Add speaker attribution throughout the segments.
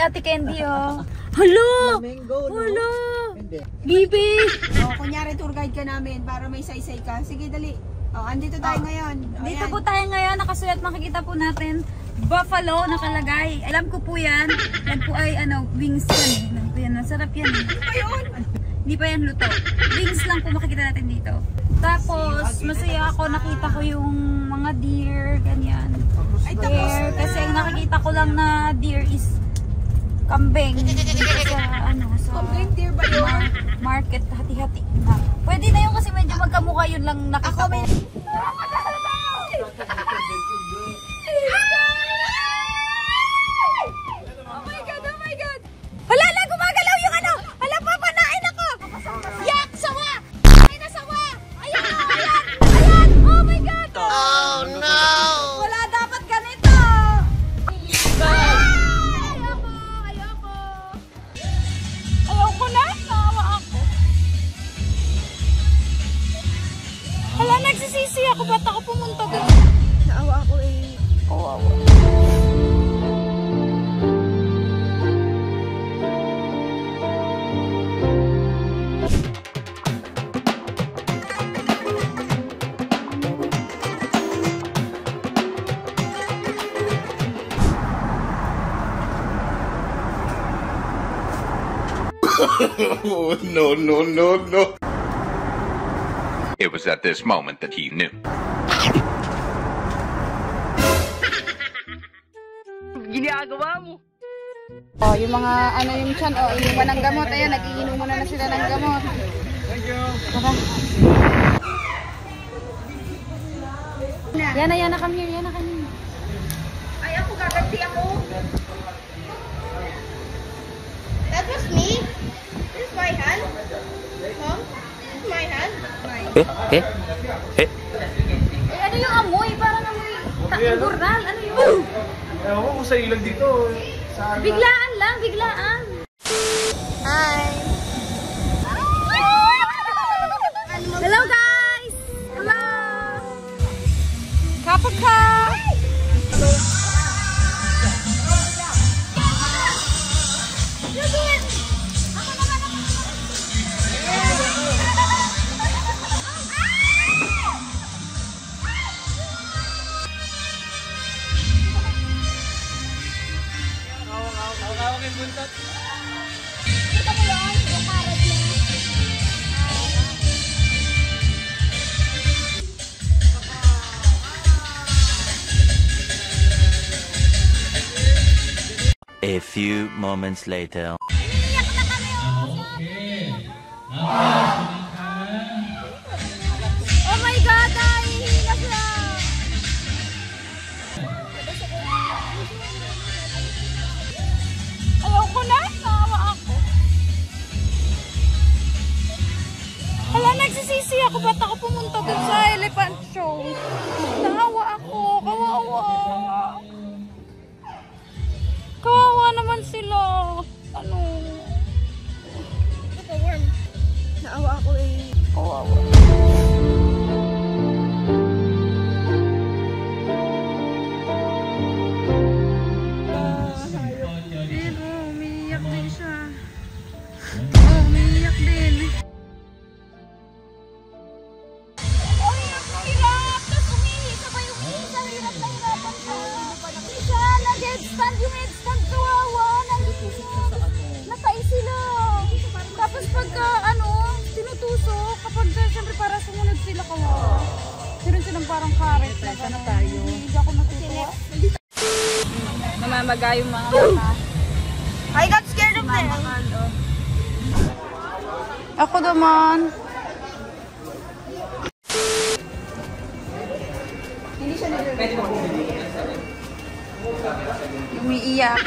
Speaker 1: Ate Candy, oh. Hello! Hello! Bibi!
Speaker 2: Kunyari tour guide ka namin para may saysay ka. Sige, dali. Andito tayo ngayon.
Speaker 1: Dito po tayo ngayon. Nakasulat, makikita po natin. Buffalo nakalagay. Alam ko po yan. Yan po ay wings yan. Alam ko yan. Masarap yan.
Speaker 2: Ano ba yun?
Speaker 1: Hindi pa yan luto. Wings lang po makikita natin dito. Tapos, masaya ako. Nakita ko yung mga deer. Ganyan. Deer. Kasi ang nakikita ko lang na deer is kambing. Dito sa, sa
Speaker 2: kambing, deer ba yun?
Speaker 1: Market. Hati-hati. Pwede na yun kasi medyo magkamukha yun lang nakita ko. Nagsisisi ako, ba't ako pumunta doon?
Speaker 2: Naawa ako eh.
Speaker 1: Kawawa.
Speaker 3: No. It was at this moment that he knew.
Speaker 2: Ginagawa mo.
Speaker 4: Yung mga yung tiyan, inuman ng gamot. Ayan, nagiinom na sila ng gamot.
Speaker 2: Thank you.
Speaker 4: Yana, come here. Yana, come here.
Speaker 2: Ay, ako gaganti ako.
Speaker 5: That was me. This is my hand. Mom, this is my hand.
Speaker 1: Ano yung amoy? Parang amoy takburnal. Ano yun?
Speaker 6: Ewan ko kung sa ilang dito.
Speaker 1: Biglaan lang, biglaan.
Speaker 5: Hi.
Speaker 1: Hello guys! Hello! Kapag ka!
Speaker 7: A few moments later.
Speaker 1: Oh my God! Nahihila siya! Ayoko na! Naawa ako. Hala, nagsisisi ako. Ba't ako pumunta dun sa elephant show? Naawa ako. Kawawa. Kawawa naman sila. Ano?
Speaker 5: Look, a worm.
Speaker 2: Naawa ako eh.
Speaker 1: Kawawa. Umiiyak din siya. Umiiyak din. Hirap! Tapos umihi. Sabay umihi siya. Hirap na hirapan siya. Hindi siya. Nag-headstand yung headstand. Kawawa. Natay sila. Tapos pagka tinutusok, kapag siyempre para sumunod sila kawawa. Meron silang parang karet. Nasa na tayo. Hindi ako natutuwa. Namamaga yung mga mata.
Speaker 2: I got scared of them.
Speaker 4: Ako naman. Umiiyak.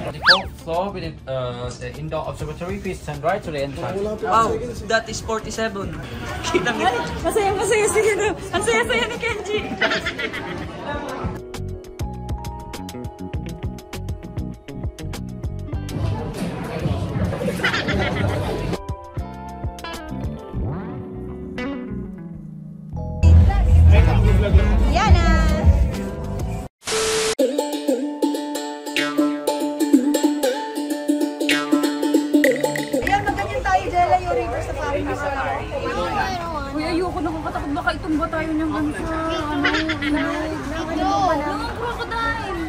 Speaker 6: The fourth floor with the indoor observatory faces right to the entrance.
Speaker 8: Wow, that is 47. Kitang ito.
Speaker 1: Masaya siya. Ang saya-saya ni Kenji.
Speaker 4: baka itumba tayo ng ano sa crocodile.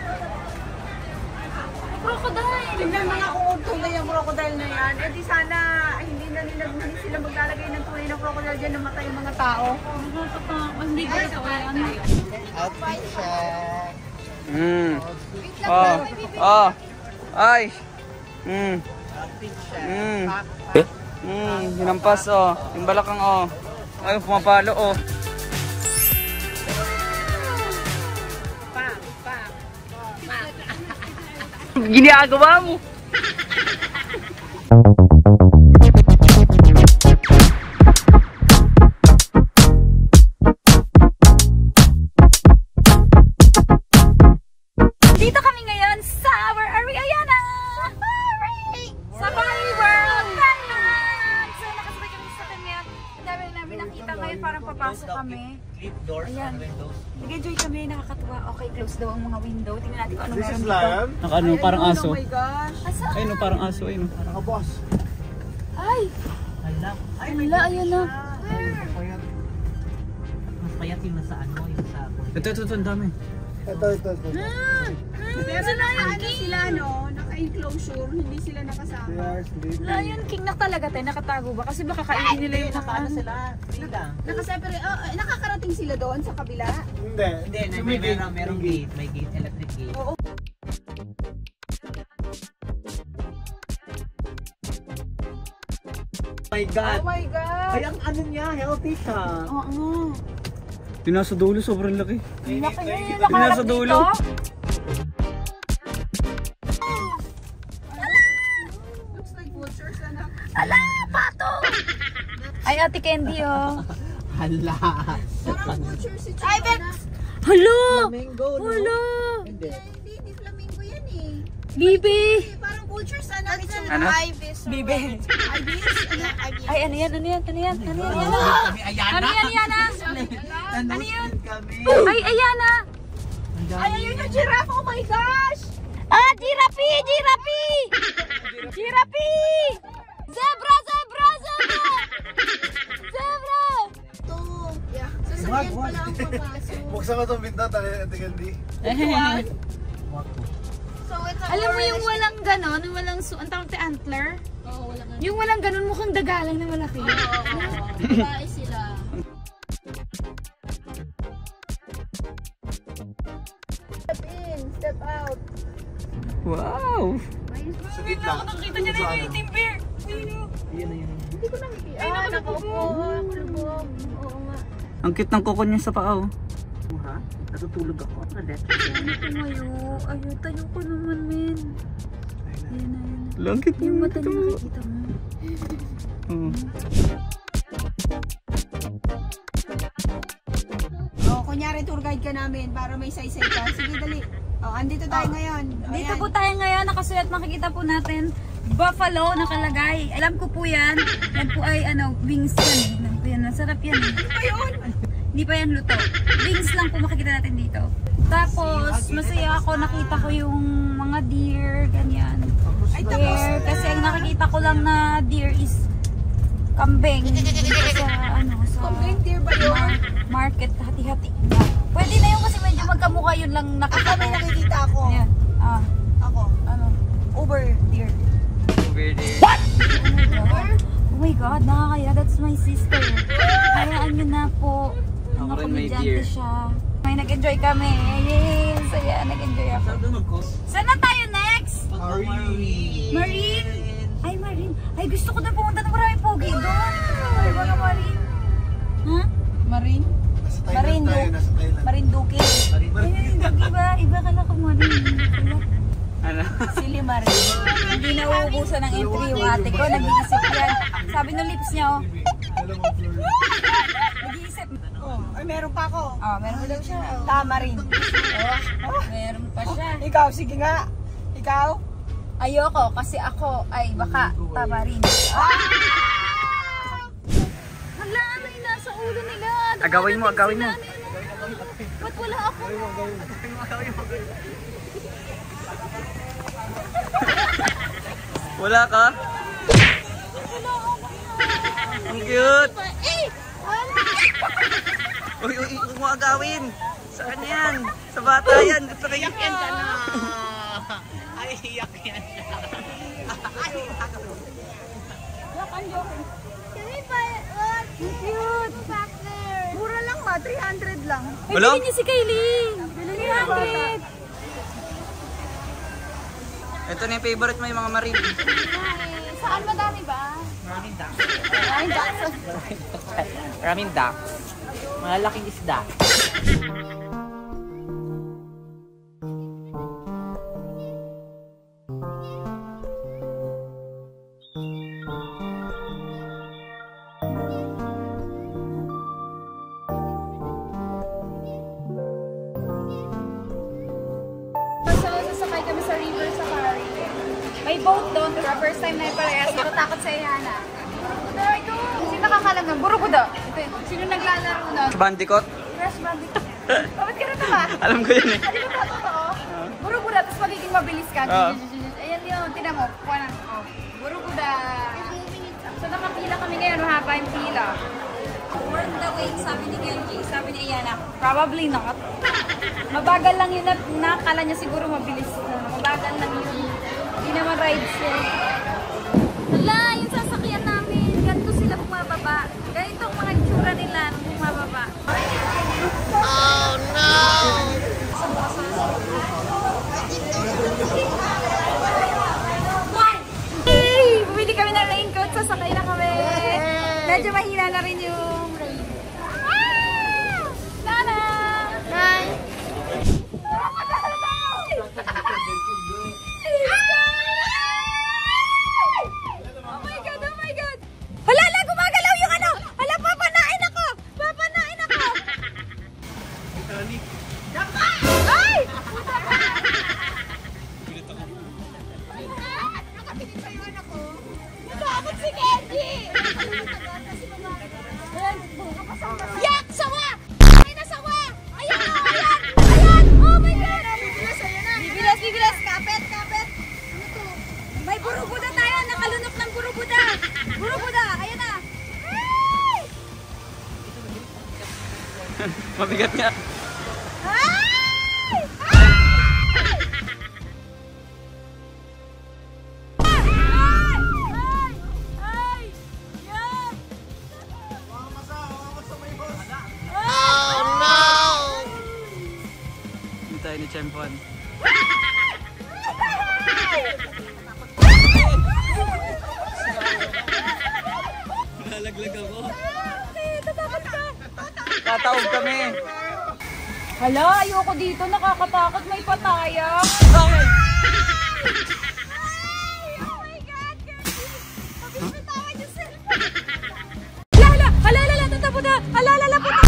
Speaker 4: Crocodile.
Speaker 2: Tignan mo nga kung tunay ang crocodile na yan. Eh di sana hindi sila maglalagay ng tunay na crocodile dyan, namatay yung mga tao.
Speaker 4: Hindi ba ito yan?
Speaker 8: Outfit check. Oh. Ay. Outfit check. Hinampas oh. Yung balakang oh. Ay, pumapalo oh. Ginagawa mo.
Speaker 4: Dito kami ngayon sa our Ariana! Safari World! Thailand! So nakasabay kami sa kanya. Ang dami na namin nakita ngayon, parang papasok kami. Ayan. Nag-enjoy kami, nakakatuwa. Okay, close daw ang mga window. Tingnan natin kung ano meron dito.
Speaker 8: Ano, parang aso.
Speaker 2: Oh my gosh.
Speaker 4: Asaan?
Speaker 8: Ay, no, parang aso. Ay, no.
Speaker 4: Ay! Hala, ayan na.
Speaker 8: Mas payat yung nasa ano, yung sa... Ito, ang dami.
Speaker 2: Pero ano sila no, naka-enclosure, hindi sila nakasama.
Speaker 4: Lion King na talaga tayo, nakatago ba? Kasi baka kainin nila yung nakaano.
Speaker 2: Nakaseparate, nakakarating sila doon sa kabila.
Speaker 8: Hindi, merong gate. May gate, electric gate.
Speaker 2: Oo.
Speaker 8: Oh my God!
Speaker 2: Oh my God!
Speaker 8: Ay, ang ano niya, healthy siya.
Speaker 4: Oo.
Speaker 8: Tinasa dulo, sobrang laki.
Speaker 4: Ang laki na yung
Speaker 8: Nasa
Speaker 4: nakaharap
Speaker 8: dulo.
Speaker 4: dito.
Speaker 2: Looks like vultures, anak.
Speaker 4: Ala, pato! Ay, Ate Candy, oh.
Speaker 8: Hala.
Speaker 2: Parang vultures si China.
Speaker 4: Hala!
Speaker 8: Flamingo, no?
Speaker 4: Hala!
Speaker 8: Hindi.
Speaker 2: Hindi flamingo yan eh.
Speaker 4: Bibi!
Speaker 2: Parang vultures, anak.
Speaker 8: Ano?
Speaker 2: Ibis.
Speaker 4: Bibi!
Speaker 2: Ibis?
Speaker 4: Ay, ano yan? Yana? Ano yan, Yana? Ano yun? Ay, Ayana!
Speaker 2: Ay, ayun yung giraffe. Oh my gosh!
Speaker 4: Ah, Girapi! Zebra!
Speaker 2: Ito. Yeah. Sasakyan pala ang papasok.
Speaker 9: Buksan mo itong binta, Ate Candy.
Speaker 2: So, it's a
Speaker 4: Alam mo yung walang ganon, yung walang ang tawag na antler?
Speaker 2: Oo, wala nga.
Speaker 4: Yung walang ganon, mukhang dagalang na malaki.
Speaker 2: Babae sila. Step in, step out.
Speaker 8: Wow!
Speaker 9: Sa gitna.
Speaker 4: Nakita niya na yung itim bear.
Speaker 2: Hindi ko nakikita. Ah, nakaupo. Kulubog. Oo nga.
Speaker 8: Ang cute ng kuko niya sa paa oh. Ha? Natutulog ako.
Speaker 4: Tumayo. Ayaw, tayo ko naman, men. Ayan na, ayan na.
Speaker 8: Langkit
Speaker 4: Yung mata niya nakikita mo.
Speaker 2: Oh, kunyari tour guide ka namin para may saysay ka. Sige, dali. Oh, andito tayo ngayon.
Speaker 4: Dito
Speaker 2: Ayan.
Speaker 4: po tayo ngayon. Nakasulat, makikita po natin. Buffalo nakalagay. Alam ko po yan. Yan po ay wings yan eh. Alam ko yan. Masarap yan eh.
Speaker 2: Ano ba yun?
Speaker 4: Hindi pa yan luto. Wings lang po makikita natin dito. Tapos, masaya ako. Nakita ko yung mga deer. Ganyan.
Speaker 2: Ay, tapos
Speaker 4: Deer.
Speaker 2: na.
Speaker 4: Kasi ang nakikita ko lang na deer is kambing. Dito sa sa
Speaker 2: Kambing, deer ba yun?
Speaker 4: market. Hati-hati. Pwede na yun kasi medyo magkamukha yun lang
Speaker 2: Ako
Speaker 4: nakita
Speaker 2: may
Speaker 4: ko.
Speaker 2: nakikita ako.
Speaker 4: Ayan. Ah,
Speaker 2: Ako.
Speaker 4: over deer.
Speaker 8: Over there.
Speaker 4: Oh my God, nakakaya. That's my sister. Hayaan nyo na po.
Speaker 8: Ako rin may
Speaker 4: Komedyante
Speaker 8: deer.
Speaker 4: siya. May nag-enjoy kami. Yay! Saya, nag-enjoy ako. Saan na tayo next? Marine? Ay, Marine. Ay, gusto ko na pumunta ng maraming pogi doon. Ay, mga Marine. Ha?
Speaker 2: Marine?
Speaker 9: Nasa Thailand.
Speaker 4: Marinduque. Ay, Marinduque ba? Iba ka na kung Marine.
Speaker 8: Ano?
Speaker 4: Sili Marine. Hindi na uubusan ng entry yung ate ko. Nag-iisip yan. Sabi ng lips niya, oh. Nag-iisip.
Speaker 2: Oh, ay meron pa ako.
Speaker 4: Oh, meron pa daw siya.
Speaker 2: Tama rin.
Speaker 4: Meron pa siya.
Speaker 2: Ikaw, sige nga. Ikaw?
Speaker 4: Ayoko kasi ako ay baka tama rin. Hala, ano yung nasa ulo nila?
Speaker 8: Agawin mo, agawin mo.
Speaker 4: Ba't wala ako?
Speaker 8: Wala ka? Ang cute!
Speaker 4: Eh! Wala!
Speaker 8: Uy, huwag mo agawin. Saan yan? Sa bata yan. Gusto kayo yan ka na. Ay, iyak yan.
Speaker 5: Can we buy one? Cute. Back there.
Speaker 2: Mura lang ma, 300 lang.
Speaker 4: Ay,
Speaker 8: Wala?
Speaker 4: bilhin niyo si Kylie. 300.
Speaker 8: Ito na yung favorite mo, yung mga marine.
Speaker 1: Saan madami ba?
Speaker 8: Maraming duck.
Speaker 1: Maraming Jackson.
Speaker 8: Maraming duck. Malalaking isda.
Speaker 1: So, sasakay kami sa River Safari. May boat doon. Pero first time na yung parehas. Natatakot sa Iyana. Pero ito, sino nakakalam ng Buruguda? Sino naglalaro na?
Speaker 8: Bandicoot?
Speaker 1: Crash Bandicoot. Bakit ka na ba?
Speaker 8: Alam ko yun eh.
Speaker 1: Di ba totoo? Buruguda, tapos magiging mabilis ka. Ayan yun, tinan mo. Buruguda. So nakapila kami ngayon, mahaba yung pila.
Speaker 4: Worth the wait, sabi ni Kenji. Sabi ni Iyana, probably not. Mabagal lang yun at nakala niya siguro mabilis. Mabagal lang yun. Hindi naman rides yun. Hala, yung sasakyan namin. Ganito sila bumababa. Ganito ang mga itsura nila nung bumababa.
Speaker 5: Oh no!
Speaker 4: Hey! Bumili kami ng raincoat. Sasakay na kami. Medyo mahina na rin yung rain. Ah! Nana!
Speaker 5: Hi.
Speaker 4: Oh my God! Oh my God! Hala! Hala! Gumagalaw yung ano! Hala! Papanain ako! Papanain ako! Ay!
Speaker 1: Nakakot si Kenji! Yak! Sawa! Ay, nasawa! Ayan! Ayan! Ayan! Oh my God! Bibilas! Ayan na!
Speaker 4: Bibilas! Bibilas! Kapit! Kapit! May burubuda tayo! Nakalunok ng burubuda! Burubuda! Ayan na! Ay!
Speaker 8: Mabigat nga.
Speaker 4: Ay!
Speaker 8: Hindi tayo ni Chempon. Nalaglag ako. Tataog kami.
Speaker 4: Hala, ayoko dito. Nakakatakot. May pataya.
Speaker 8: Okay.
Speaker 4: Oh my God, Gertie! Pabibitawan yung cellphone. Hala, hala, hala, tatapo na. Hala, hala, puta.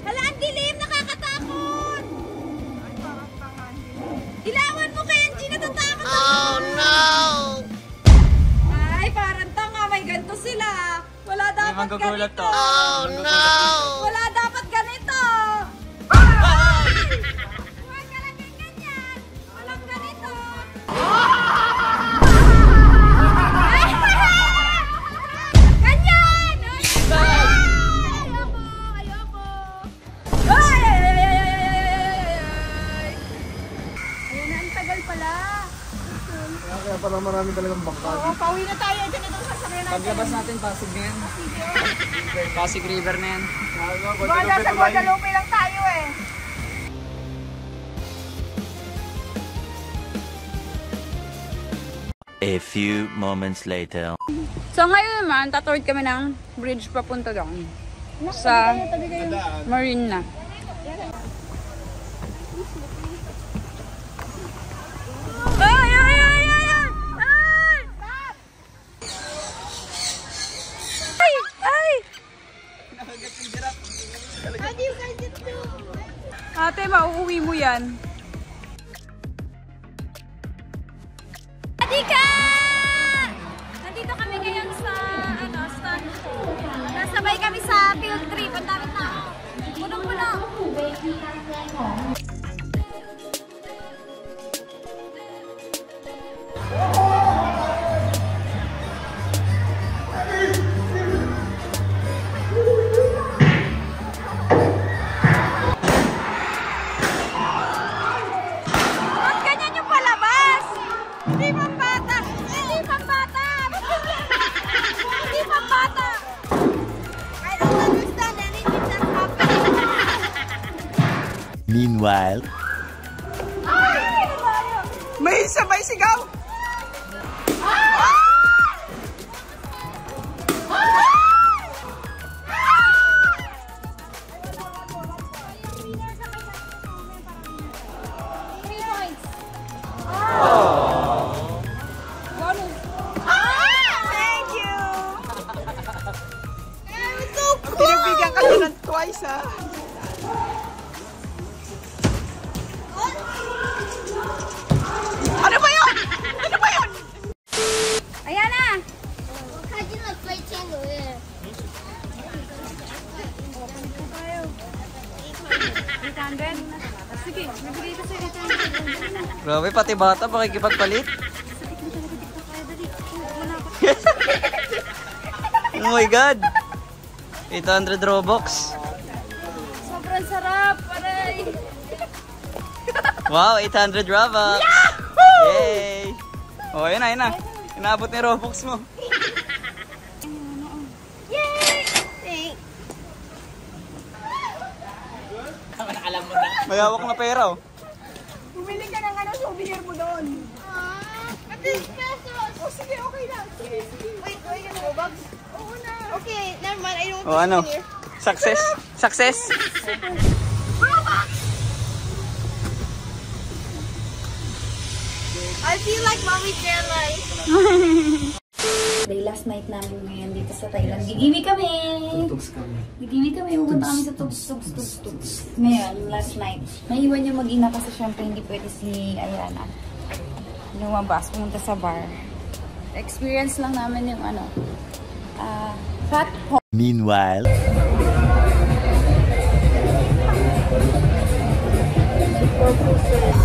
Speaker 4: Hala, ang dilim. Nakakatakot. Ilawan mo, Kenji. Natatakot ako.
Speaker 5: Oh no!
Speaker 4: Ay, parang tanga. May ganito sila. Wala dapat
Speaker 8: Manggugulat
Speaker 4: ganito.
Speaker 8: to.
Speaker 5: Oh no!
Speaker 4: Wala dapat ganito. Huwag ka lang ganyan. Walang ganito. Ganyan! Ayoko! Ayoko! Ay! Ay! Ay! Ay! Ay! Ay! Ayun na, ang tagal pala.
Speaker 9: Kaya pala marami talagang bangkad.
Speaker 1: Oo, pauwi na tayo. Diyan itong sasakyan natin.
Speaker 8: Paglabas natin, Pasig na yan. Pasig River na yan.
Speaker 1: Baka sa Guadalupe lang tayo eh.
Speaker 7: A few moments later.
Speaker 4: So ngayon naman, tatawid kami ng bridge papunta doon. Sa Marine na. Ay! Ay! Ay! Ay! Ay! Ay!
Speaker 5: How do you guys get to?
Speaker 4: Ate, mauuwi mo yan. Adika! Nandito kami ngayon sa stunt show. Nasabay kami sa field trip. Ang dami tao. Punong-puno. Ba't ganyan yung palabas? Hindi pambata! Hindi pambata! Hindi pambata!
Speaker 5: I don't understand anything that's happening.
Speaker 7: Meanwhile,
Speaker 8: May sabay sigaw!
Speaker 4: Thank you!
Speaker 8: Pinagbigyan ka na ng twice, ha? Ano ba yun? Ano ba yun?
Speaker 4: Ayan na!
Speaker 5: How'd you like play Tango? Yeah.
Speaker 4: 800? Sige, nabigay ko sa 800.
Speaker 8: Grabe, pati bata pakikipagpalit. Oh my God! 800 Robux.
Speaker 4: Sobrang sarap! Aray!
Speaker 8: Wow, 800 Robux. Yay! Oh, ayun na, ayun na. Inaabot ni Robux mo.
Speaker 5: Yay!
Speaker 8: May hawak na pera, oh.
Speaker 2: Bumili ka ng souvenir mo doon.
Speaker 5: At least pesos.
Speaker 2: Oh, sige, okay na. Sige.
Speaker 5: Wait, yung Robux?
Speaker 2: Oo na.
Speaker 5: Okay, never mind. I don't
Speaker 8: Oh,
Speaker 5: want
Speaker 8: ano?
Speaker 5: souvenir.
Speaker 8: Success? Success?
Speaker 5: I feel like Mommy's jealous.
Speaker 4: Day last night namin ngayon dito sa Thailand. Gigimi kami! Gigimi kami. Pupunta kami sa tugs. Ngayon, last night. Naiwan yung mag-ina kasi syempre hindi pwede si Ayana. Lumabas, pumunta sa bar. Experience lang namin yung ano, fat home.
Speaker 7: meanwhile,
Speaker 4: Purple